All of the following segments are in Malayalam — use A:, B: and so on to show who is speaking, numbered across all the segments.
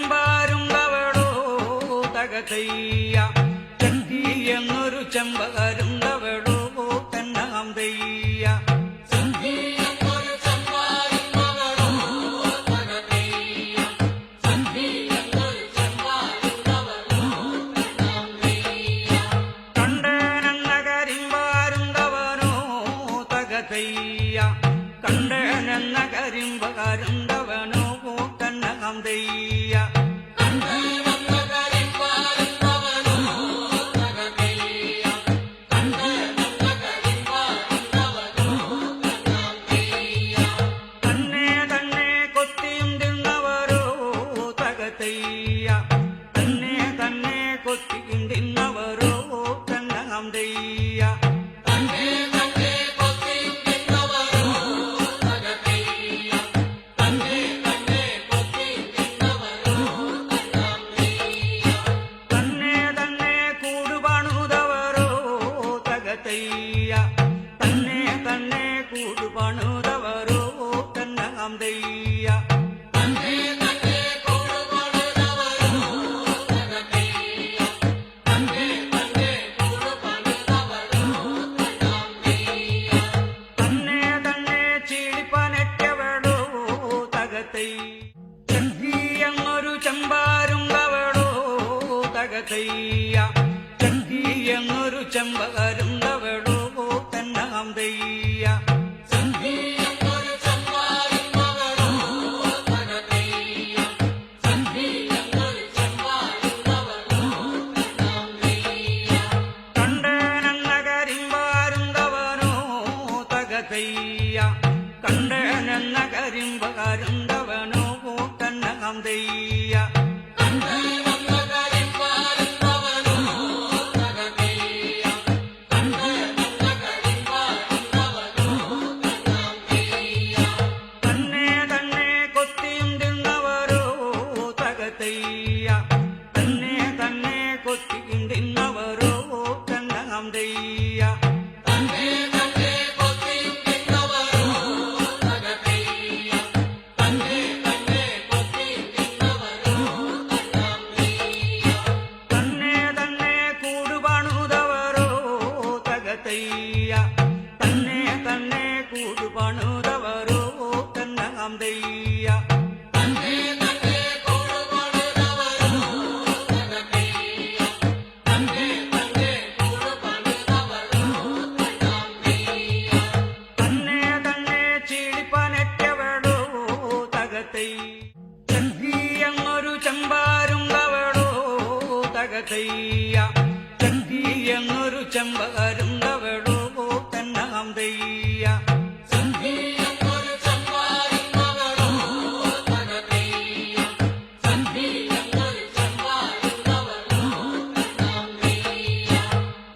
A: ചെമ്പാരുണ്ടവളോ തകതയ്യ ചന്തി എന്നൊരു ചെമ്പകരുണ്ടവളോ തന്നാം തെയ്യ കണ്ടനെന്ന കരിമ്പകരുണ്ടവനോ തന്നാം തെയ്യ തന്നെ തന്നെ കൊത്തിയും തിന്നവരോ തകതയ്യ തന്നെ തന്നെ കൊത്തിയും തിന്നവരോ തന്നാം തെയ്യ തന്നെ തന്നെ കൂടുപണുതവരോ തന്നാം തെയ്യ തന്നെ തന്നെ ചീളിപ്പനറ്റവളോ തകതയ്യ ചന്തി എന്നൊരു ചെമ്പാരുണ്ടവളോ തകതയ്യ ചന്തി എന്നൊരു ചെമ്പകരുണ്ടവളോ തന്നാം തെയ്യ കണ്ടനെന്ന കരിമ്പാരുണ്ടവനോ തകതയ്യ കണ്ടനെന്ന കരിമ്പകരുണ്ടവനോ തന്നാം തെയ്യ തന്നെ തന്നെ കൊത്തിയും തിന്നവരോ തന്നാം തെയ്യ തന്നെ തന്നെ കൊത്തിയും തിന്നവരോ തകതയ്യ തന്നെ തന്നെ കൊത്തിയും തിന്നവരോ തന്നാം തെയ്യ തന്നെ തന്നെ കൂടുപണുതവരോ തകതയ്യ തന്നെ തന്നെ കൂടുപണുതവരോ തന്നാം തെയ്യ തന്നെ ചന്തി എന്നൊരു ചെമ്പാരുണ്ടവളോ തകതയ്യ ചന്തി എന്നൊരു ചെമ്പകരുണ്ടവളോ തന്നാം തെയ്യ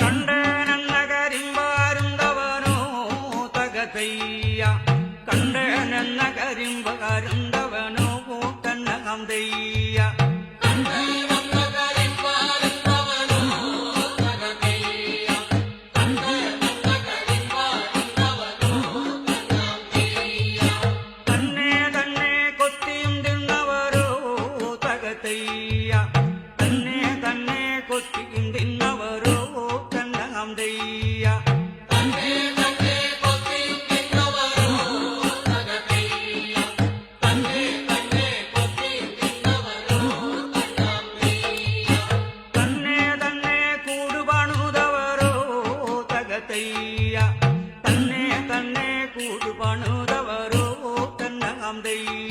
A: കണ്ടനെന്ന കരിമ്പാരുണ്ടവനോ തകതയ്യ കണ്ടനെന്ന കരിമ്പകരുണ്ടവനോ തന്നാം തെയ്യ തന്നെ തന്നെ കൊത്തിയും തിന്നവരോ തകതയ്യ തന്നെ തന്നെ കൊത്തിയും തിന്നവരോ തന്നാം തെയ്യ തന്നെ തന്നെ കൂടുപണുതവരോ തന്നാം തെയ്യ